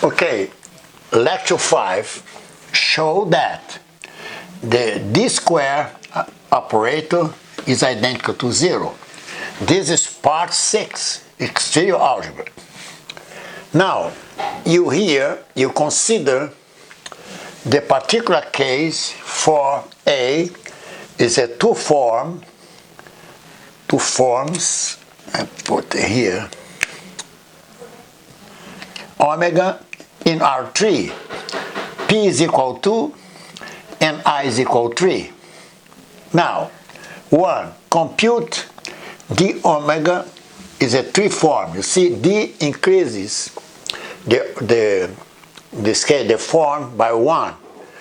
Okay, lecture 5 show that the d square operator is identical to 0. This is part 6, exterior algebra. Now, you consider the particular case for A is a two forms, I put here, omega in R3, P is equal to and I is equal to 3. Now, 1. Compute d omega is a 3 form. You see, d increases the form by 1.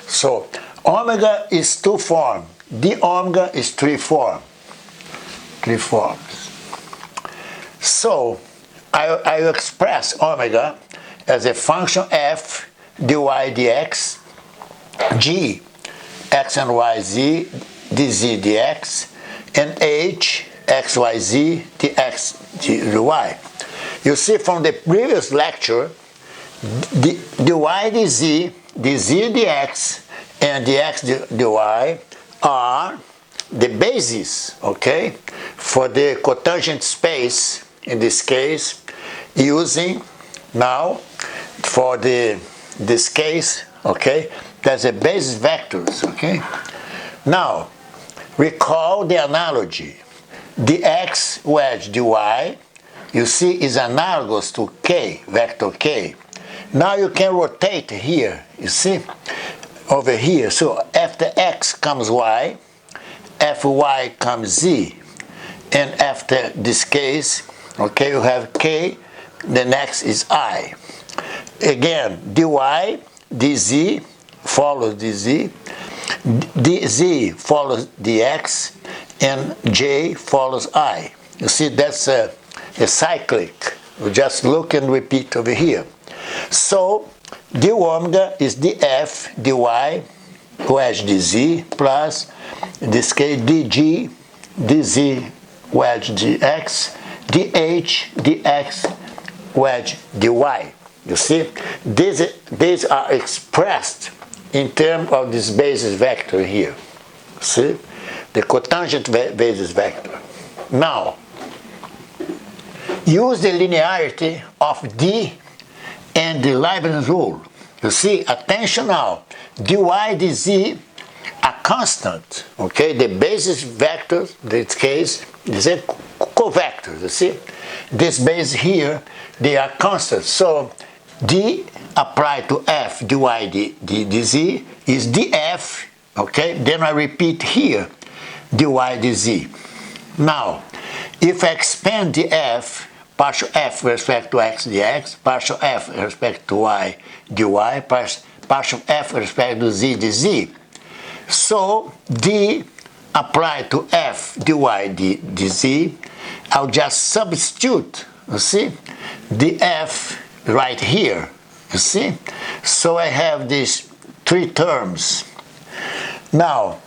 So, omega is 2 form. D omega is 3 form. 3 forms. So, I express omega as a function f dy dx, g x and y z dz dx, and h x y z dx dy. You see from the previous lecture, dy dz, dz dx, and dx dy are the basis, okay, for the cotangent space, in this case, using now for this case, okay, there's a basis vectors, okay. Now, recall the analogy. Dx wedge dy, you see, is analogous to k, vector k. Now you can rotate here, you see, over here. So after x comes y, fy comes z, and after this case, okay, you have k, the next is I. Again, dy, dz follows dz, dz follows dx, and j follows I. You see, that's a cyclic. We just look and repeat over here. So, d omega is df dy wedge dz plus, in this case, dg dz wedge dx, dh dx wedge dy. You see, these are expressed in terms of this basis vector here. See, the cotangent basis vector. Now, use the linearity of d and the Leibniz rule. You see, attention now, dy dz are constant, okay? The basis vectors, in this case, is a covectors, you see? This base here, they are constant. So, d applied to f dy dz is df, okay? Then I repeat here, dy dz. Now, if I expand the f, partial f with respect to x dx, partial f with respect to y dy, partial f with respect to z dz. So, d applied to f dy dz, I'll just substitute, you see, the f right here, you see. So I have these 3 terms. Now,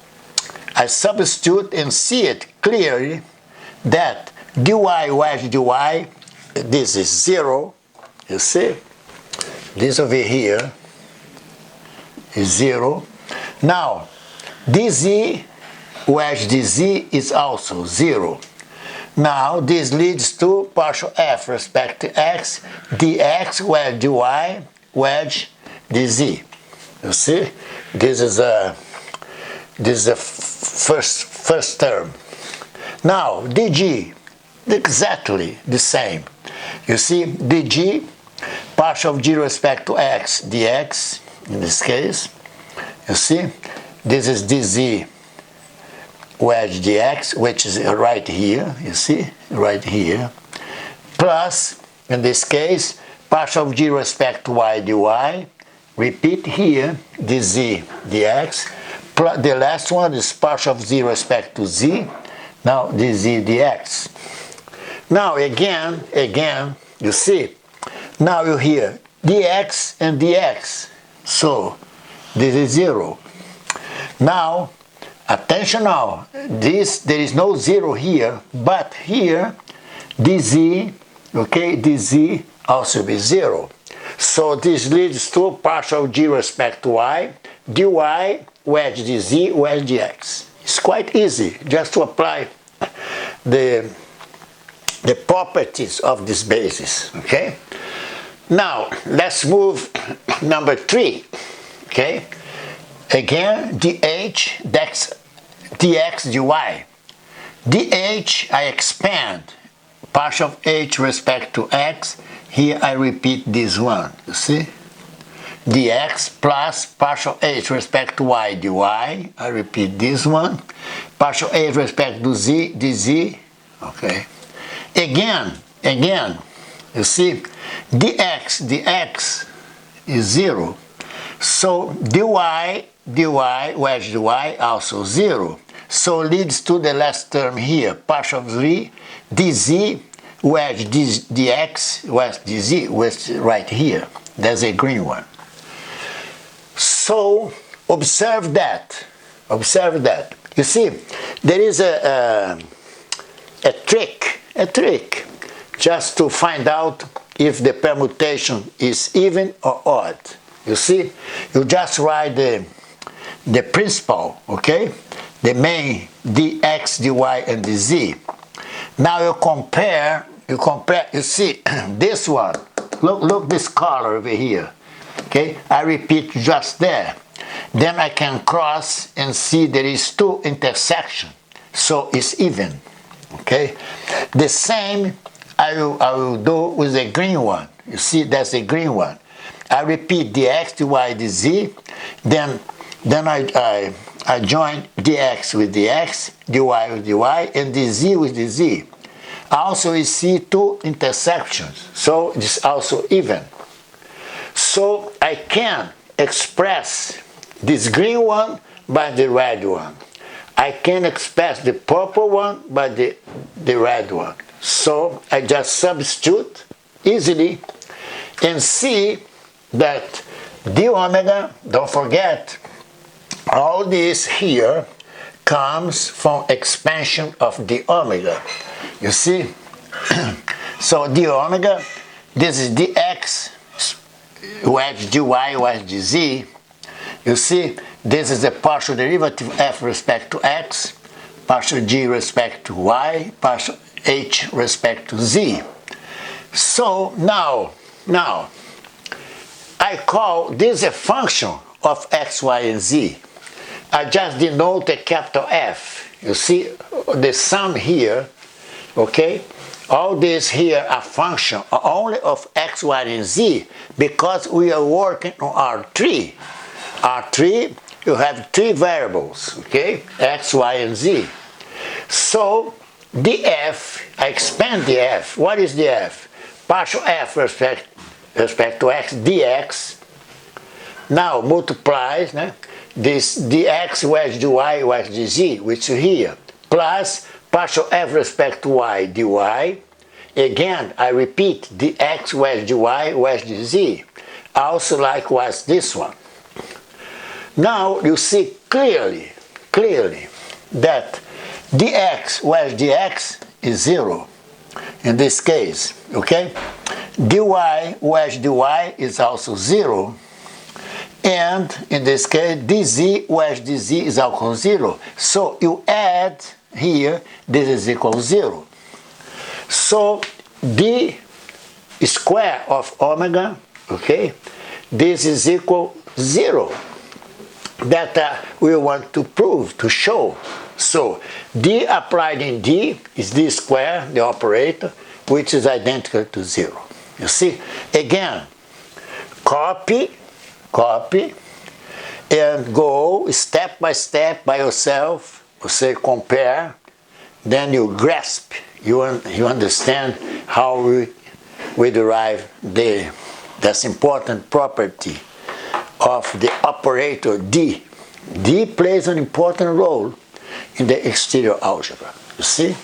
I substitute and see it clearly that dy wedge dy, this is 0, you see. This over here is 0. Now, dz wedge dz is also 0. Now, this leads to partial f respect to x, dx wedge dy wedge dz. You see, this is a first term. Now, dg, exactly the same. You see, dg, partial of g respect to x dx, in this case, you see, this is dz wedge dx, which is right here, you see, right here, plus, in this case, partial of g respect to y dy, repeat here, dz dx, plus the last one is partial of z respect to z, now dz dx. Now again, you see, now you hear dx and dx, so this is 0. Now, attention now, there is no 0 here, but here, dz, okay, dz also be 0. So this leads to partial g respect to y, dy, wedge dz, wedge dx. It's quite easy just to apply the properties of this basis, okay? Now, let's move number 3, okay? Again, dh, dx, dy. dh, I expand partial of h respect to x. Here I repeat this one, you see? dx plus partial h respect to y dy. I repeat this one. Partial h respect to z dz, okay? Again, you see, dx is 0. So dy, wedge dy, also 0. So leads to the last term here, partial of 3, dz, wedge dx, wedge dz, which is right here. There's a green one. So observe that. You see, there is a trick just to find out if the permutation is even or odd. You see, you just write the principal, okay? The main dx, dy, and dz. Now you compare, you see, this one, look this color over here, okay? I repeat just there. Then I can cross and see there is 2 intersections, so it's even, okay? The same I will do with the green one. You see, that's the green one. I repeat dx, dy, dz, then I join dx with dx, dy with dy, and dz with dz. Also, you see 2 intersections, so it's also even. So I can express this green one by the red one. I can express the purple one by the red one. So I just substitute easily and see that d omega, don't forget, all this here comes from expansion of d omega. You see? So d omega, this is dx, wedge dy, wedge dz. You see, this is the partial derivative f respect to x, partial g respect to y, partial h respect to z. So now I call this a function of x, y, and z. I just denote a capital F. You see the sum here, okay? All this here are function only of x, y, and z because we are working on R3. R3, you have 3 variables, okay? X, y, and z. So df, I expand the f. What is the f? Partial f respect to x dx. Now multiplies this dx wedge dy wedge dz, which is here, plus partial f respect to y dy. Again, I repeat dx wedge dy wedge dz. Also likewise this one. Now you see clearly that dx wedge dx is 0 in this case, okay? dy wedge dy is also 0, and in this case dz wedge dz is also 0. So you add here, this is equal to 0. So d square of omega, okay, this is equal 0. That we want to prove, to show. So d applied in d is d squared, the operator, which is identical to 0. You see, again, copy, and go step by step by yourself. You say compare, then you grasp, you understand how we derive this important property of the operator d. D plays an important role in the exterior algebra. You see?